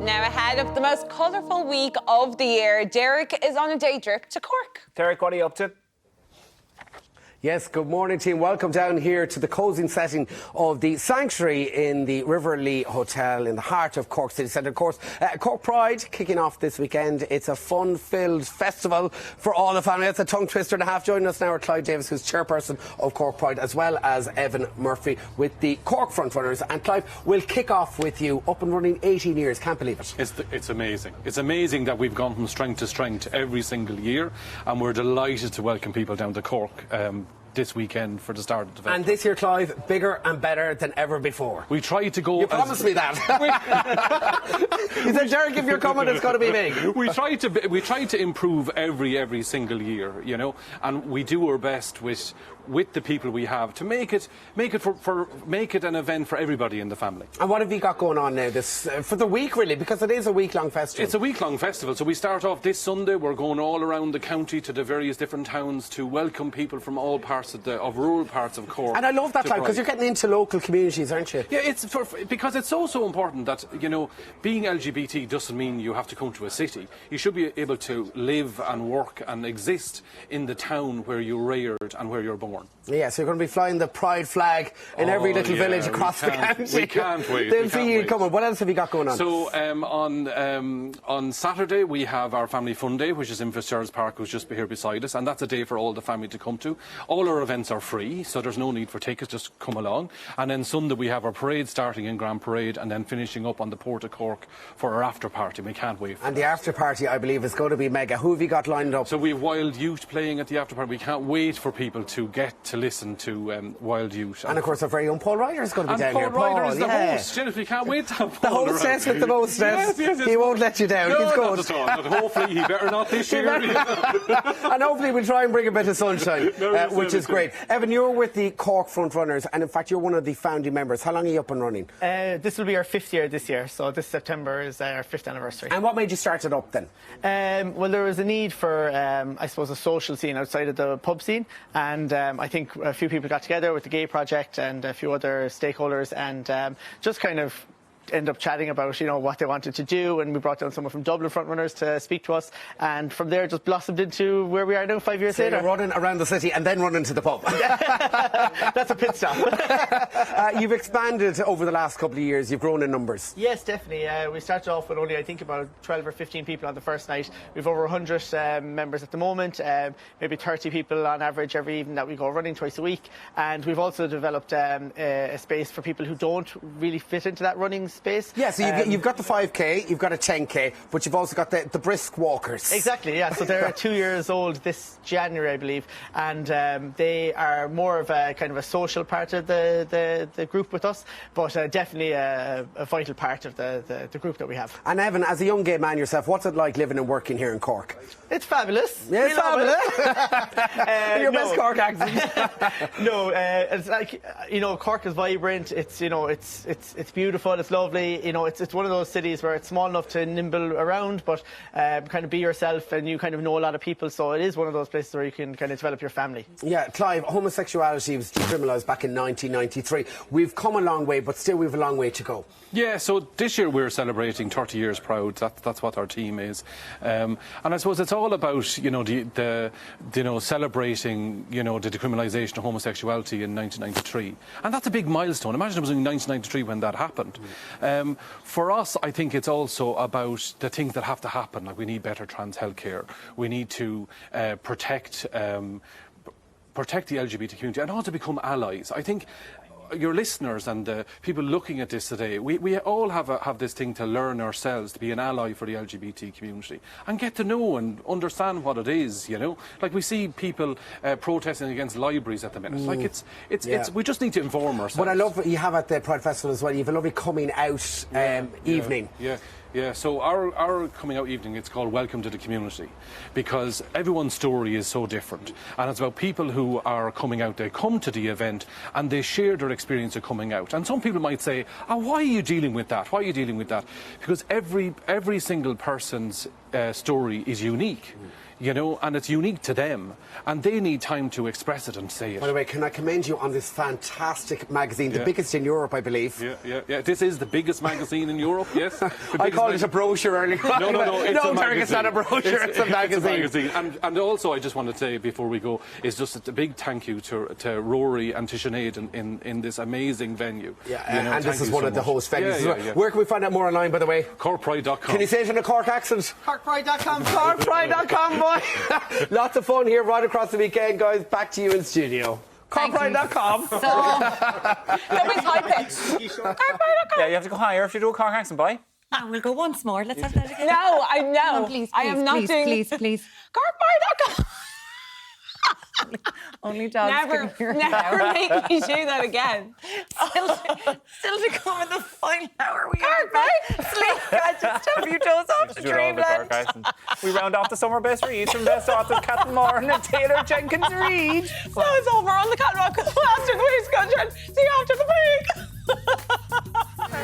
Now, ahead of the most colourful week of the year, Derek is on a day trip to Cork. Derek, what are you up to? Yes, good morning, team. Welcome down here to the cosy setting of the Sanctuary in the Riverlee Hotel in the heart of Cork City Centre. Of course, Cork Pride kicking off this weekend. It's a fun-filled festival for all the family. It's a tongue twister and a half. Joining us now are Clive Davis, who's chairperson of Cork Pride, as well as Evan Murphy with the Cork Frontrunners. And Clive, we'll kick off with you. Up and running 18 years. Can't believe it. It's amazing. It's amazing that we've gone from strength to strength every single year, and we're delighted to welcome people down to Cork this weekend for the start of the festival. And this year, Clive, bigger and better than ever before. We tried to go... You promised me that. You said, Derek, if you're coming, it's got to be big. We tried to improve every single year, you know, and we do our best with the people we have to make it an event for everybody in the family. And what have you got going on now for the week, really, because it is a week-long festival? It's a week-long festival. So we start off this Sunday. We're going all around the county to the various different towns to welcome people from all parts of rural parts of Cork. And I love that, time, because you're getting into local communities, aren't you? Yeah, because it's so important that, you know, being LGBT doesn't mean you have to come to a city. You should be able to live and work and exist in the town where you're reared and where you're born. Yeah, so you're going to be flying the Pride flag in every little village across the county. We can't wait. They'll see you coming. What else have you got going on? So on Saturday we have our Family Fun Day, which is in Fitzgerald's Park, who's just here beside us, and that's a day for all the family to come to. All our events are free, so there's no need for tickets, just come along. And then Sunday we have our parade starting in Grand Parade and then finishing up on the Port of Cork for our after party. We can't wait. And the after party, I believe, is going to be mega. Who have you got lined up? So we have Wild Youth playing at the after party. We can't wait for people to get to listen to Wild Youth. And of course, our very own Paul Ryder is going to be down here. Paul Ryder is the host. Jennifer, you can't wait to have Paul the hostess with the mostess. Yes, he won't let you down. No, he's good. Not at all. But hopefully, he better not this year. And hopefully, we'll try and bring a bit of sunshine, which is great. Evan, you're with the Cork Frontrunners, and in fact, you're one of the founding members. How long are you up and running? This will be our 5th year this year, so this September is our 5th anniversary. And what made you start it up then? Well, there was a need for, I suppose, a social scene outside of the pub scene, and I think a few people got together with the Gay Project and a few other stakeholders, and just kind of end up chatting about, you know, what they wanted to do, and we brought down someone from Dublin Frontrunners to speak to us, and from there just blossomed into where we are now 5 years later. You're running around the city and then running to the pub. That's a pit stop. You've expanded over the last couple of years. You've grown in numbers. Yes, definitely. We started off with only, I think, about 12 or 15 people on the first night. We've over 100 members at the moment, maybe 30 people on average every evening that we go running twice a week. And we've also developed a space for people who don't really fit into that running space. Yeah, so you've got the 5K, you've got a 10K, but you've also got the brisk walkers. Exactly, yeah. So they're 2 years old this January, I believe, and they are more of a kind of a social part of the group with us, but definitely a vital part of the group that we have. And Evan, as a young gay man yourself, what's it like living and working here in Cork? It's fabulous. Yeah, it's fabulous. Your best Cork accent. No, it's like, you know, Cork is vibrant. It's, you know, it's beautiful. It's lovely. You know, it's one of those cities where it's small enough to nimble around, but kind of be yourself, and you kind of know a lot of people. So it is one of those places where you can kind of develop your family. Yeah, Clive, homosexuality was decriminalised back in 1993. We've come a long way, but still we've a long way to go. Yeah, so this year we're celebrating 30 years proud. That's what our team is, and I suppose it's all about, you know, celebrating, you know, the decriminalisation of homosexuality in 1993, and that's a big milestone. Imagine it was in 1993 when that happened. For us, I think it's also about the things that have to happen. Like, we need better trans healthcare. We need to protect the LGBT community and also become allies. I think your listeners and the people looking at this today, we all have this thing to learn ourselves, to be an ally for the LGBT community and get to know and understand what it is, you know. Like, we see people protesting against libraries at the minute. Like, it's we just need to inform ourselves. What I love you have at the Pride Festival as well, you have a lovely coming out evening. Yeah, so our coming out evening, it's called Welcome to the Community, because everyone's story is so different, and it's about people who are coming out. They come to the event and they share their experience of coming out, and some people might say, why are you dealing with that? Why are you dealing with that? Because every single person's story is unique. you know, and it's unique to them, and they need time to express it and say it. By the way, can I commend you on this fantastic magazine, the biggest in Europe, I believe. Yeah. This is the biggest magazine in Europe, yes. I called it a brochure earlier. No, it's a magazine. It's not a brochure, it's a magazine. It's a magazine. And also, I just want to say, before we go, is just a big thank you to Rory and to Sinead in this amazing venue. Yeah, you know, and this is one of the host venues. Yeah. Where can we find out more online, by the way? CorkPride.com. Can you say it in a Cork accent? CorkPride.com. CorkPride.com, boy. Lots of fun here right across the weekend, guys. Back to you in studio. CorkPride.com. So, that was high pitch. Yeah, you have to go higher if you do a Cork accent, boy. We'll go once more. Let's have that again. No, I know. Come on, please, I am not doing. Please. CorkPride.com. Only dogs Never can hear it now. make me do that again. Still to come in the final hour. We Cork Pride. Sleep. I just have you toes off the Do it all the Cork dreamland. accent. We round off the summer best reads from best authors Catherine Moore and Taylor Jenkins Reid. So it's over on the catwalk with the Boston Waistcoat. See you after the break.